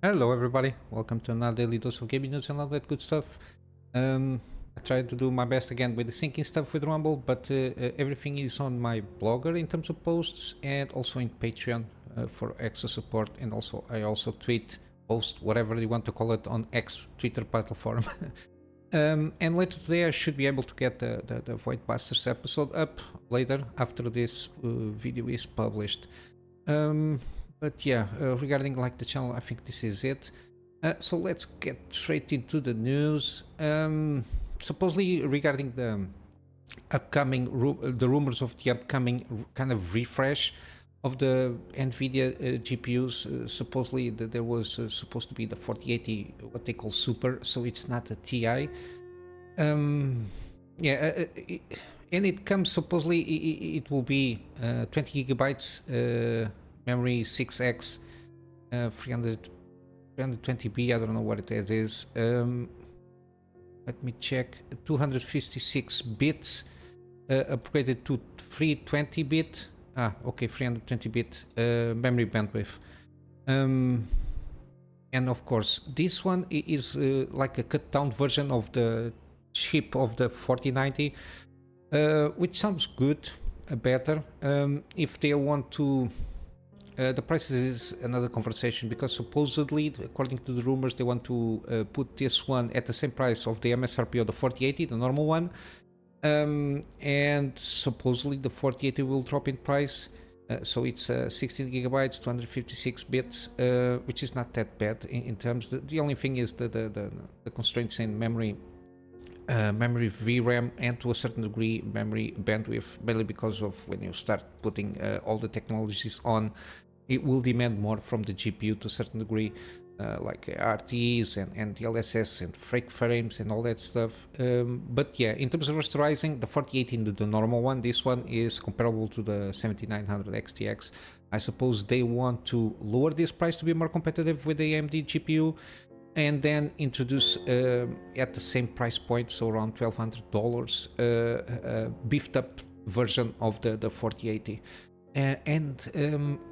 Hello everybody, welcome to another daily dose of gaming news and all that good stuff. I tried to do my best again with the syncing stuff with Rumble, but everything is on my blogger in terms of posts and also in Patreon for extra support, and also I also tweet, post, whatever you want to call it, on X Twitter platform. And later today I should be able to get the Void Busters episode up later after this video is published. But yeah, regarding like the channel, I think this is it. So let's get straight into the news. Supposedly regarding the upcoming the rumors of the upcoming kind of refresh of the Nvidia GPUs. Supposedly there was supposed to be the 4080, what they call Super, so it's not a TI. Yeah, and it comes supposedly it will be 20 gigabytes. Memory 6x 320B, I don't know what it is. Let me check. 256 bits upgraded to 320 bit. Okay, 320 bit memory bandwidth. And of course this one is like a cut down version of the chip of the 4090, which sounds good, better. If they want to the prices is another conversation, because supposedly, according to the rumors, they want to put this one at the same price of the MSRP of the 4080, the normal one. And supposedly the 4080 will drop in price. So it's 16 gigabytes, 256 bits, which is not that bad in terms. The only thing is the constraints in memory VRAM, and to a certain degree memory bandwidth, mainly because of when you start putting all the technologies on, it will demand more from the GPU to a certain degree, like RTs and DLSS and fake frames and all that stuff. But yeah, in terms of rasterizing, the 4080, the normal one, this one is comparable to the 7900 XTX. I suppose they want to lower this price to be more competitive with the AMD GPU, and then introduce at the same price point, so around $1,200, beefed up version of the 4080. And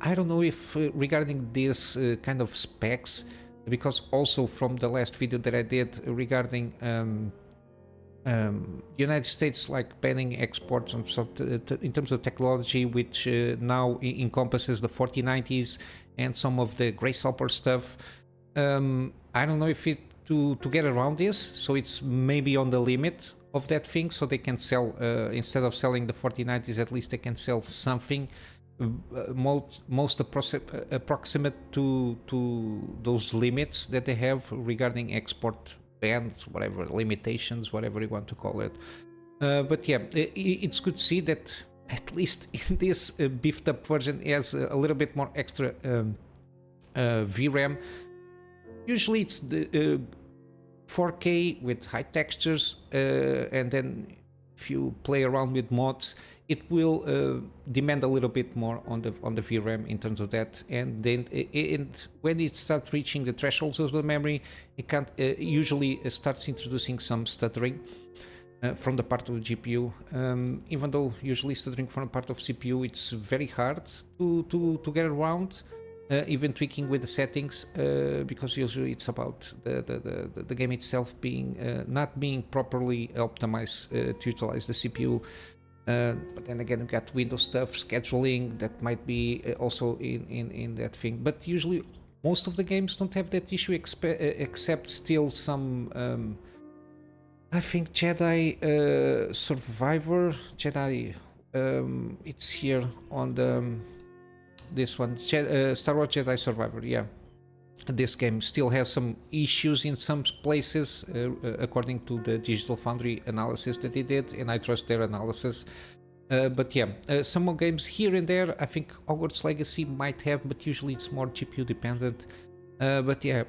I don't know if regarding this kind of specs, because also from the last video that I did regarding United States like banning exports and stuff in terms of technology, which now encompasses the 4090s and some of the Grasshopper stuff. I don't know if it to get around this, so it's maybe on the limit of that thing, so they can sell instead of selling the 4090s, at least they can sell something most approximate to those limits that they have regarding export bans, whatever limitations, whatever you want to call it. But yeah, it's good to see that at least in this beefed up version has a little bit more extra VRAM. Usually it's the 4K with high textures, and then if you play around with mods, it will demand a little bit more on the VRAM in terms of that. And then when it starts reaching the thresholds of the memory, it can't usually starts introducing some stuttering from the part of the GPU. Even though usually stuttering from the part of CPU, it's very hard to get around. Even tweaking with the settings, because usually it's about the game itself being not being properly optimized to utilize the CPU. But then again, you got Windows stuff, scheduling that might be also in that thing. But usually most of the games don't have that issue, except still some. I think Jedi Survivor, Jedi. It's here on the. This one, Star Wars Jedi Survivor, yeah. This game still has some issues in some places, according to the Digital Foundry analysis that they did, and I trust their analysis. But yeah, some more games here and there, I think Hogwarts Legacy might have, but usually it's more GPU dependent. But yeah,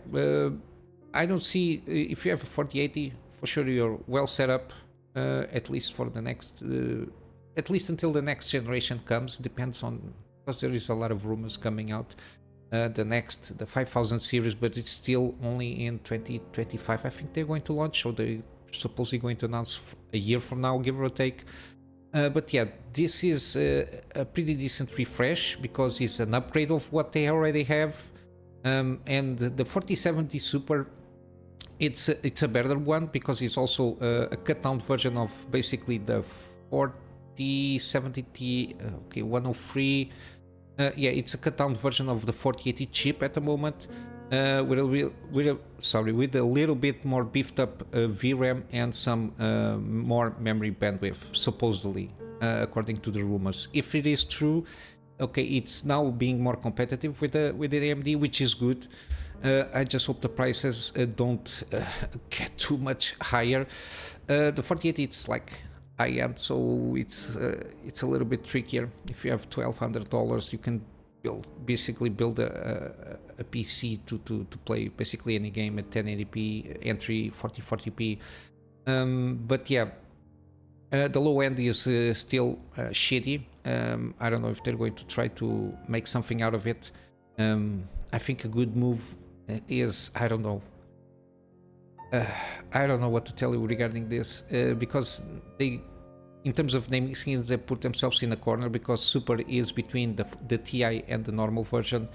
I don't see, if you have a 4080, for sure you're well set up, at least for the next, at least until the next generation comes, depends on, because there is a lot of rumors coming out. The 5000 series, but it's still only in 2025. I think they're going to launch, so they're supposedly going to announce a year from now, give or take. But yeah, this is a pretty decent refresh, because it's an upgrade of what they already have. And the 4070 Super, it's a better one because it's also a cut down version of basically the 4070 okay, 103. Yeah, it's a cut down version of the 4080 chip at the moment, with a little bit more beefed up VRAM and some more memory bandwidth, supposedly, according to the rumors. If it is true, okay, it's now being more competitive with the AMD, which is good. I just hope the prices don't get too much higher. The 4080, it's like high-end, so it's a little bit trickier. If you have $1,200, you can basically build a PC to play basically any game at 1080p, entry 4040p. But yeah, the low end is still shitty. I don't know if they're going to try to make something out of it. I think a good move is, I don't know what to tell you regarding this, because they, in terms of naming schemes, they put themselves in a corner because Super is between the TI and the normal version.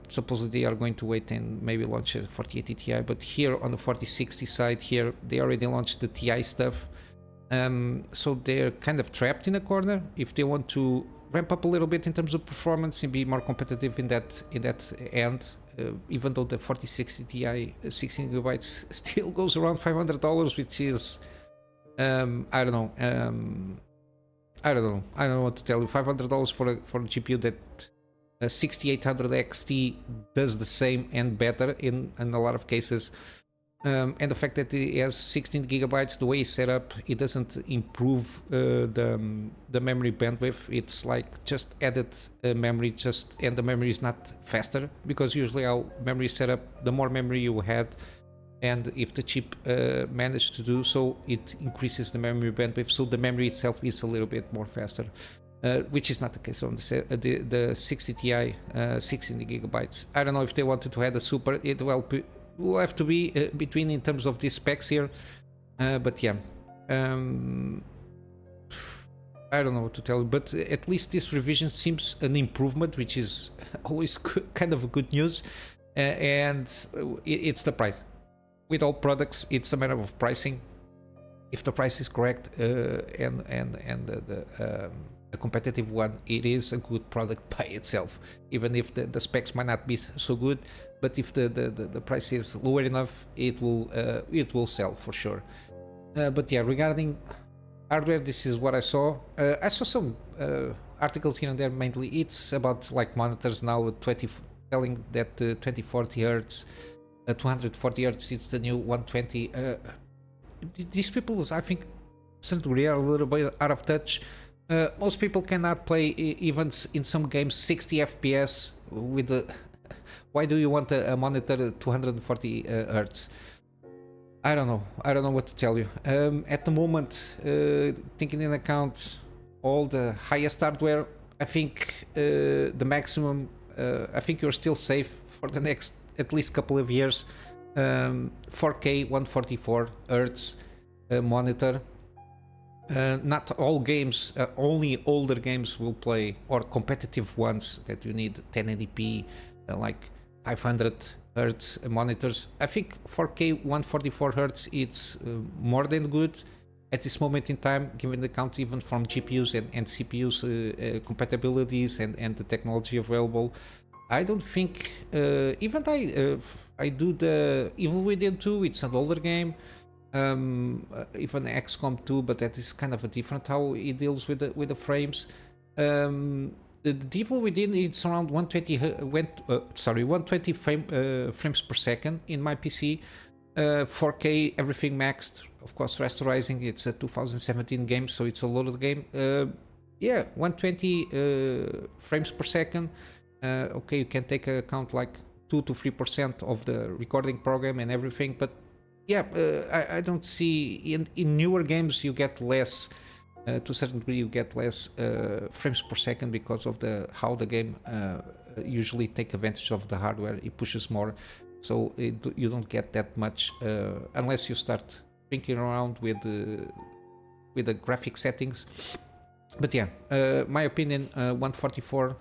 Supposedly they are going to wait and maybe launch a 4080 Ti, but here on the 4060 side, here they already launched the Ti stuff. So they're kind of trapped in a corner. If they want to ramp up a little bit in terms of performance and be more competitive in that end, even though the 4060 Ti 16GB still goes around $500, which is I don't know what to tell you. $500 for a GPU that 6800 XT does the same and better in a lot of cases. And the fact that it has 16 gigabytes, the way it's set up, it doesn't improve the memory bandwidth. It's like just added memory, and the memory is not faster, because usually how memory is set up, the more memory you had, and if the chip managed to do so, it increases the memory bandwidth, so the memory itself is a little bit more faster, which is not the case on the 60 Ti 16 gigabytes. I don't know if they wanted to add a Super. It will have to be between in terms of these specs here, but yeah, I don't know what to tell you, but at least this revision seems an improvement, which is always kind of good news, and it's the price. With all products, it's a matter of pricing. If the price is correct and a competitive one, it is a good product by itself, even if the specs might not be so good. But if the price is lower enough, it will sell for sure. But yeah, regarding hardware, this is what I saw. I saw some articles here and there. Mainly, it's about like monitors now, telling that 2040 hertz, 240 hertz, it's the new 120. These people, I think, certainly are a little bit out of touch. Most people cannot play even in some games 60 FPS with the. Why do you want a monitor 240 hertz? I don't know what to tell you. At the moment, taking into account all the highest hardware, I think the maximum. I think you're still safe for the next at least couple of years. 4K 144 hertz monitor. Not all games, only older games will play, or competitive ones that you need 1080p, like 500 hertz monitors. I think 4K 144 hertz it's more than good at this moment in time, given the count even from GPUs and CPUs compatibilities and the technology available. I don't think even I do the Evil Within 2. It's an older game. Even XCOM 2, but that is kind of a different how it deals with the frames. The Evil Within, it's around 120 frames per second in my PC. 4K, everything maxed, of course rasterizing. It's a 2017 game, so it's a loaded game. Yeah, 120 frames per second. Okay, you can take account like 2 to 3% of the recording program and everything, but yeah, I don't see in newer games you get less. To a certain degree, you get less frames per second because of how the game usually take advantage of the hardware. It pushes more, so you don't get that much unless you start thinking around with the graphic settings. But yeah, my opinion, 144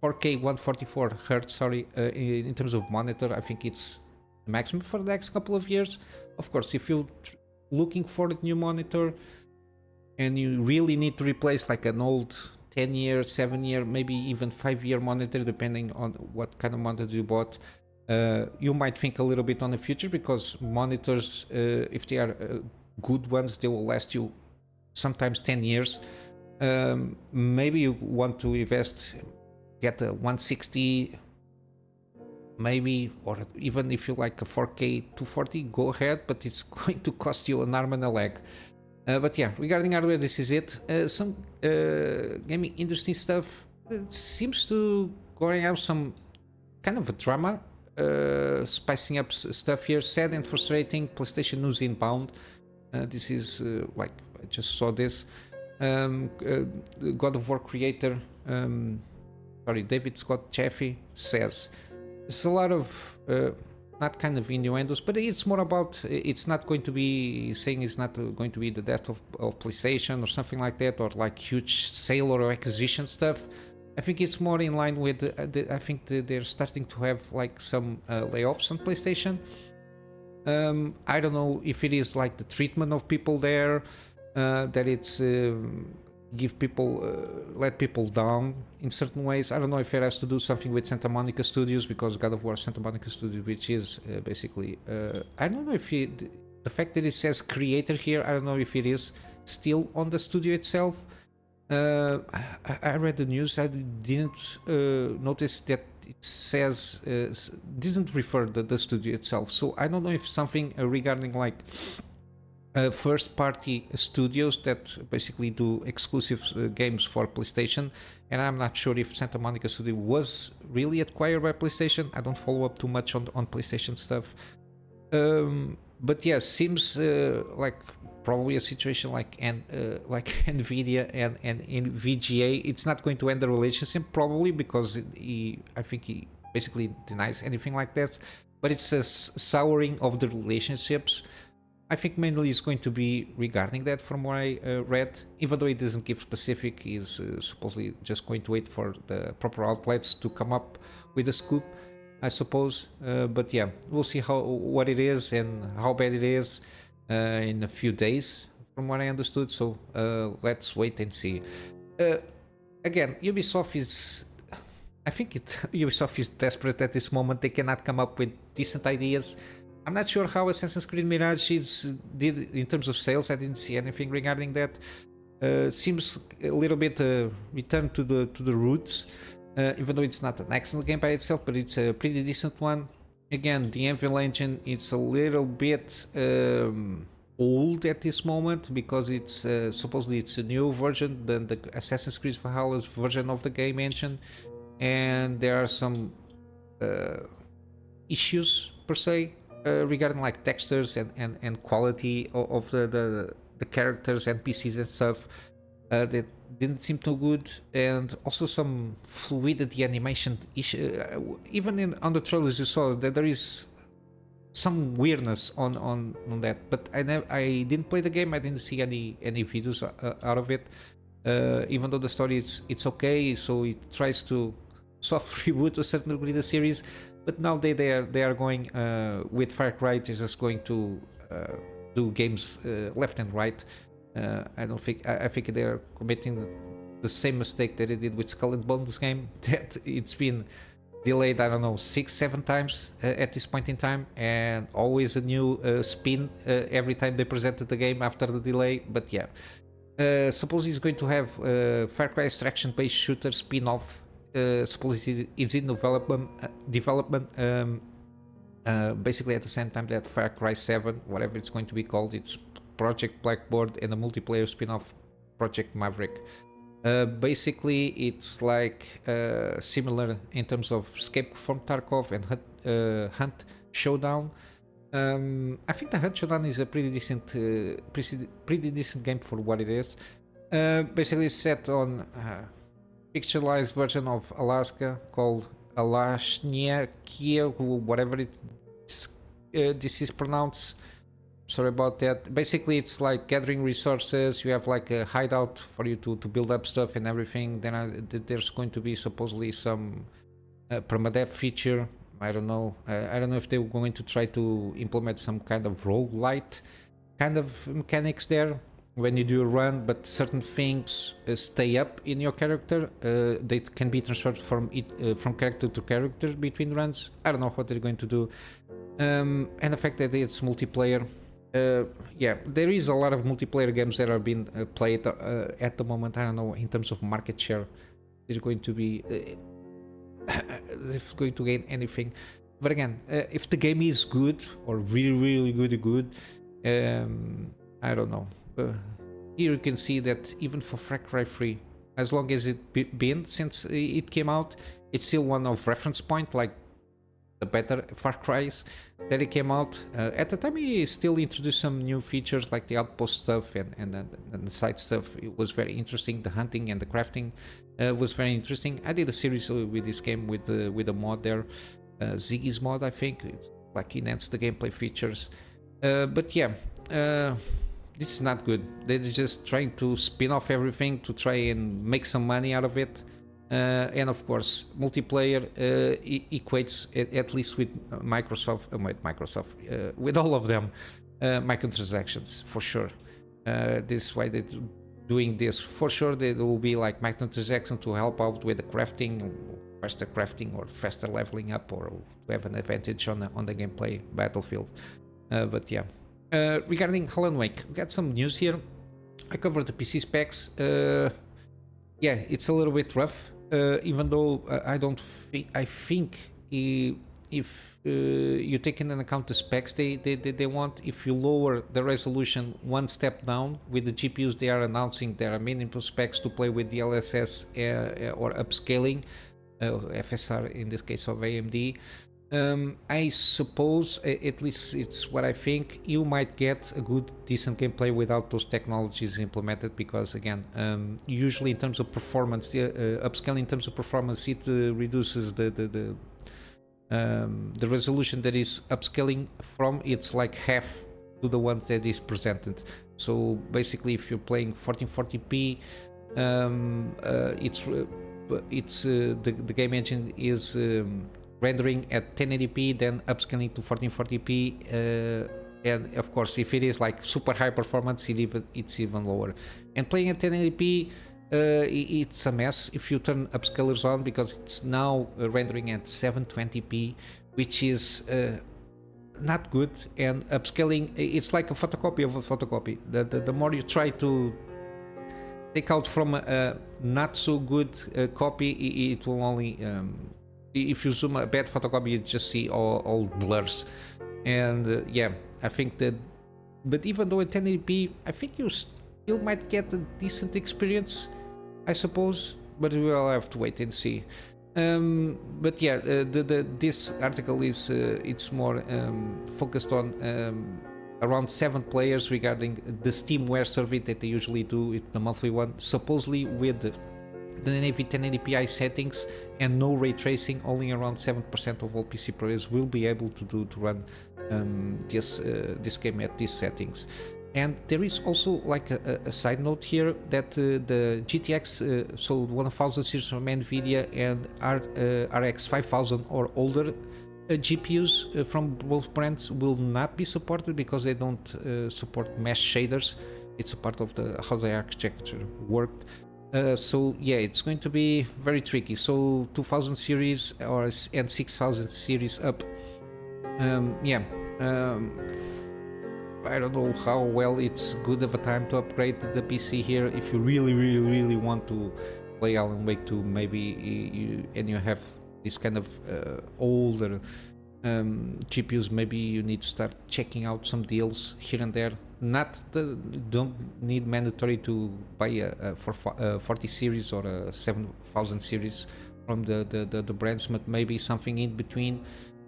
4K 144 hertz, sorry, in terms of monitor. I think it's the maximum for the next couple of years. Of course, if you're looking for a new monitor and you really need to replace like an old 10-year, 7-year, maybe even 5-year monitor, depending on what kind of monitor you bought, you might think a little bit on the future, because monitors, if they are good ones, they will last you sometimes 10 years. Maybe you want to invest, get a 160, maybe, or even if you like a 4K 240, go ahead, but it's going to cost you an arm and a leg. But yeah, regarding hardware, this is it. Some gaming industry stuff. It seems to going out some kind of a drama, spicing up stuff here. Sad and frustrating. PlayStation news inbound. This is like, I just saw this. God of War creator, David Scott Chaffee says it's a lot of not kind of innuendos, but it's more about, it's not going to be saying it's not going to be the death of PlayStation or something like that, or like huge sale or acquisition stuff. I think it's more in line with I think they're starting to have like some layoffs on PlayStation. I don't know if it is like the treatment of people there, that it's give people let people down in certain ways. I don't know if it has to do something with Santa Monica Studios, because God of War Santa Monica Studios, which is basically I don't know if the fact that it says creator here, I don't know if it is still on the studio itself. I read the news. I didn't notice that it says doesn't refer to the studio itself. So I don't know if something regarding like first-party studios that basically do exclusive games for PlayStation, and I'm not sure if Santa Monica Studio was really acquired by PlayStation. I don't follow up too much on PlayStation stuff, but yeah, seems like probably a situation like like Nvidia and in VGA. It's not going to end the relationship probably, because I think he basically denies anything like that. But it's a souring of the relationships. I think mainly it's going to be regarding that, from what I read, even though it doesn't give specific. He's supposedly just going to wait for the proper outlets to come up with a scoop, I suppose. But yeah, we'll see what it is and how bad it is in a few days, from what I understood. So let's wait and see. Again, Ubisoft is... I think Ubisoft is desperate at this moment. They cannot come up with decent ideas. I'm not sure how Assassin's Creed Mirage did in terms of sales. I didn't see anything regarding that. Seems a little bit return to the roots, even though it's not an excellent game by itself, but it's a pretty decent one. Again, the Anvil engine, it's a little bit old at this moment, because it's supposedly it's a new version than the Assassin's Creed Valhalla's version of the game engine, and there are some issues per se. Regarding like textures and quality of the characters, NPCs and stuff, that didn't seem too good, and also some fluidity animation issue. Even on the trailers you saw that there is some weirdness on that, but I didn't play the game. I didn't see any videos out of it, even though the story it's okay. So it tries to soft reboot to a certain degree the series. But now they are going with Far Cry. They're just going to do games left and right. I think they are committing the same mistake that they did with Skull and Bones game. That it's been delayed, I don't know, 6-7 times at this point in time, and always a new spin every time they presented the game after the delay. But yeah, suppose he's going to have Far Cry extraction-based shooter spin-off. Suppose it's in development, basically at the same time that Far Cry 7, whatever it's going to be called, it's Project Blackboard, and a multiplayer spin-off Project Maverick. Basically, it's like similar in terms of Escape from Tarkov and Hunt Showdown. I think the Hunt Showdown is a pretty decent game for what it is. Basically, it's set on picturized version of Alaska called Alashnia, whatever this is pronounced. Sorry about that. Basically, it's like gathering resources. You have like a hideout for you to build up stuff and everything. Then there's going to be supposedly some permadeath feature. I don't know. I don't know if they were going to try to implement some kind of roguelite kind of mechanics there when you do a run, but certain things stay up in your character. They can be transferred from character to character between runs. I don't know what they're going to do. And the fact that it's multiplayer. Yeah, there is a lot of multiplayer games that are being played at the moment. I don't know in terms of market share. They're going to be if going to gain anything, but again, if the game is good or really good, I don't know. Here you can see that even for Far Cry 3, as long as it been since it came out, it's still one of reference point, like the better Far Cry's that it came out. At the time, he still introduced some new features like the outpost stuff and the side stuff. It was very interesting. The hunting and the crafting was very interesting. I did a series with this game with a mod there, Ziggy's mod, I think. It like enhanced the gameplay features. But yeah, this is not good. They're just trying to spin off everything to try and make some money out of it. And of course, multiplayer equates at least with Microsoft, with all of them, microtransactions for sure. This is why they're doing this. For sure, there will be like microtransactions to help out with the crafting, faster crafting or faster leveling up, or to have an advantage on the gameplay battlefield. But yeah, regarding Alan Wake, we got some news here. I covered the PC specs. Yeah, it's a little bit rough. Even though I think if you take into account the specs they want, if you lower the resolution one step down with the GPUs they are announcing, there are minimum specs to play with DLSS or upscaling, FSR in this case of AMD. I suppose, at least it's what I think, you might get a good decent gameplay without those technologies implemented, because again, usually in terms of performance, upscaling in terms of performance, it reduces the resolution that is upscaling from. It's like half to the one that is presented. So basically, if you're playing 1440p, the game engine is rendering at 1080p, then upscaling to 1440p, and of course if it is like super high performance, it's even lower. And playing at 1080p, it's a mess if you turn upscalers on, because it's now rendering at 720p, which is not good. And upscaling, it's like a photocopy of a photocopy. The more you try to take out from a not so good copy, it will only if you zoom a bad photocopy, you just see all blurs. And yeah, I think that, but even though at 1080p, I think you still might get a decent experience, I suppose, but we'll have to wait and see. But yeah, this article is it's more focused on around 7 players regarding the Steamware survey that they usually do, it's the monthly one, supposedly with the 1080p settings and no ray tracing. Only around 7% of all PC players will be able to run this game at these settings. And there is also like a side note here that the GTX, so 1000 series from NVIDIA, and RX 5000 or older GPUs from both brands will not be supported, because they don't support mesh shaders. It's a part of how the architecture worked. So yeah, it's going to be very tricky. So 2000 series and 6000 series up. I don't know how well it's good of a time to upgrade the PC here. If you really want to play Alan Wake 2, maybe you have this kind of older GPUs, maybe you need to start checking out some deals here and there. Don't need mandatory to buy a 40 series or a 7000 series from the brands, but maybe something in between.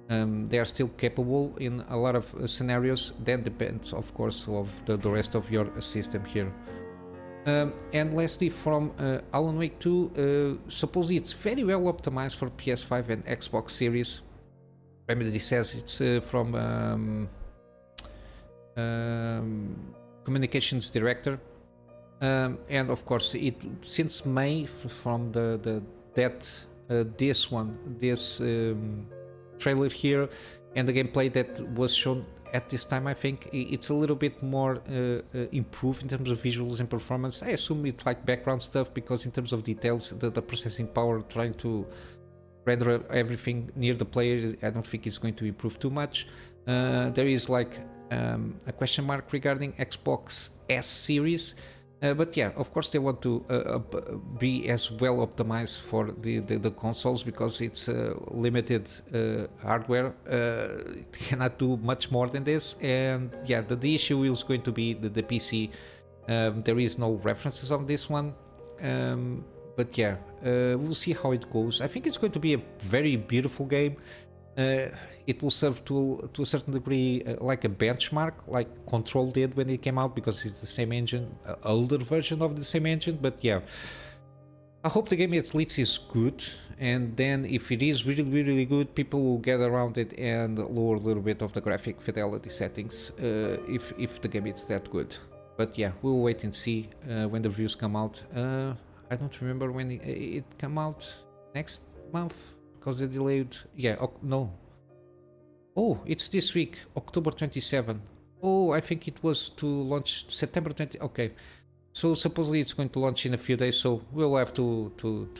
They are still capable in a lot of scenarios. That depends, of course, of the rest of your system here. And lastly, from Alan Wake 2, supposedly it's very well optimized for PS5 and Xbox Series. Remedy says it's from communications director. And of course, since May from this trailer here and the gameplay that was shown at this time, I think it's a little bit more improved in terms of visuals and performance. I assume it's like background stuff, because in terms of details, the processing power trying to render everything near the player, I don't think it's going to improve too much. There is like a question mark regarding Xbox S series. But yeah, of course they want to be as well optimized for the consoles, because it's limited hardware. It cannot do much more than this. And yeah, the issue is going to be the PC. There is no references on this one. But yeah, we'll see how it goes. I think it's going to be a very beautiful game. It will serve to a certain degree like a benchmark, like Control did when it came out, because it's the same engine, older version of the same engine. But yeah, I hope the game at least is good, and then if it is really good, people will get around it and lower a little bit of the graphic fidelity settings if the game is that good. But yeah, we'll wait and see when the reviews come out. I don't remember when it come out, next month, because they delayed. Yeah, no. Oh, it's this week, October 27. Oh, I think it was to launch September 20. Okay, so supposedly it's going to launch in a few days. So we'll have to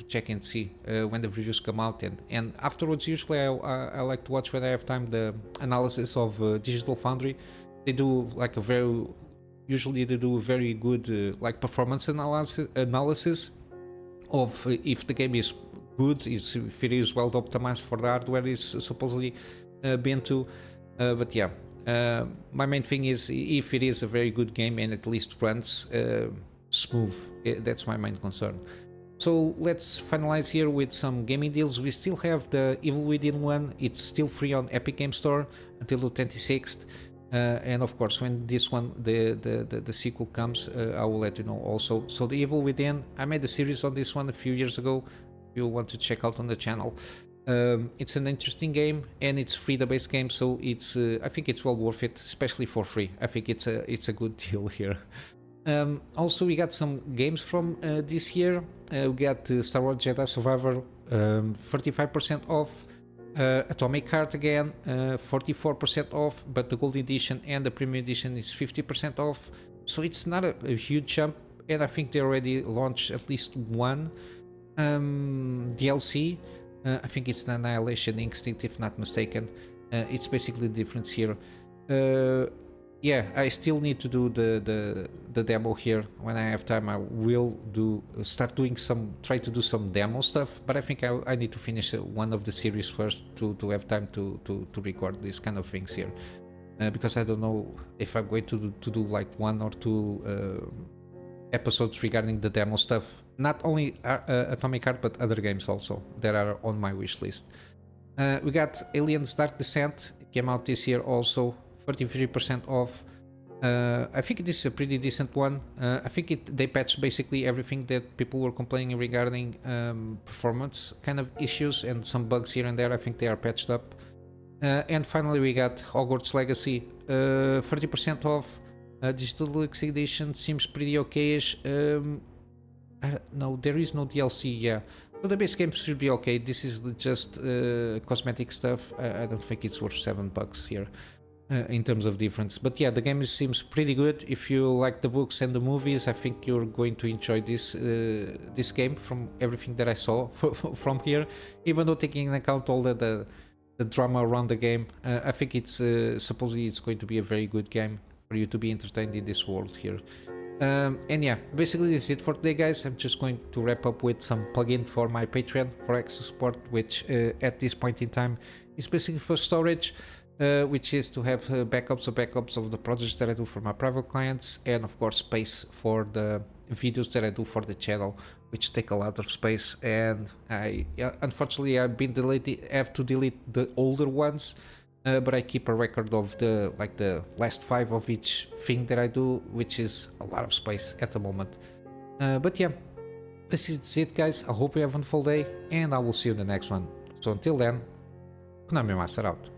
check and see when the reviews come out, and afterwards. Usually I like to watch, when I have time, the analysis of Digital Foundry. They do like usually they do a very good like performance analysis of if the game is good, if it is well optimized for the hardware is supposedly been to. But yeah, my main thing is if it is a very good game and at least runs smooth. That's my main concern. So let's finalize here with some gaming deals. We still have the Evil Within 1. It's still free on Epic Game Store until the 26th. And of course, when this one, the sequel comes, I will let you know also. So the Evil Within, I made a series on this one a few years ago. If you want to check out on the channel, it's an interesting game, and it's free, the base game, so it's I think it's well worth it, especially for free. I think it's a good deal here. Also, we got some games from this year. We got Star Wars Jedi Survivor 35% off. Atomic Heart again 44% off, but the gold edition and the premium edition is 50% off, so it's not a huge jump. And I think they already launched at least one DLC. I think it's the Annihilation Instinct, if not mistaken. It's basically the difference here. Yeah, I still need to do the demo here. When I have time, I will try to do some demo stuff, but I think I need to finish one of the series first to have time to record these kind of things here, because I don't know if I'm going to do like 1 or 2 episodes regarding the demo stuff. Not only Atomic Heart, but other games also that are on my wish list. We got Aliens Dark Descent. It came out this year also, 33% off. I think this is a pretty decent one. I think they patched basically everything that people were complaining regarding performance kind of issues and some bugs here and there. I think they are patched up. And finally we got Hogwarts Legacy, 30% off. Digital Deluxe Edition seems pretty okay-ish. No, there is no DLC, yeah. So the base game should be okay. This is just cosmetic stuff. I don't think it's worth $7 here. In terms of difference, but yeah, the game seems pretty good. If you like the books and the movies, I think you're going to enjoy this game from everything that I saw from here. Even though taking into account all the drama around the game, I think it's supposedly it's going to be a very good game for you to be entertained in this world here. And yeah, basically this is it for today, guys. I'm just going to wrap up with some plugin for my Patreon for extra support, which at this point in time is basically for storage. Which is to have backups of the projects that I do for my private clients, and of course space for the videos that I do for the channel, which take a lot of space. And unfortunately have to delete the older ones, but I keep a record of the last 5 of each thing that I do, which is a lot of space at the moment. But yeah, this is it, guys. I hope you have a wonderful day, and I will see you in the next one. So until then, Kunamy Master out.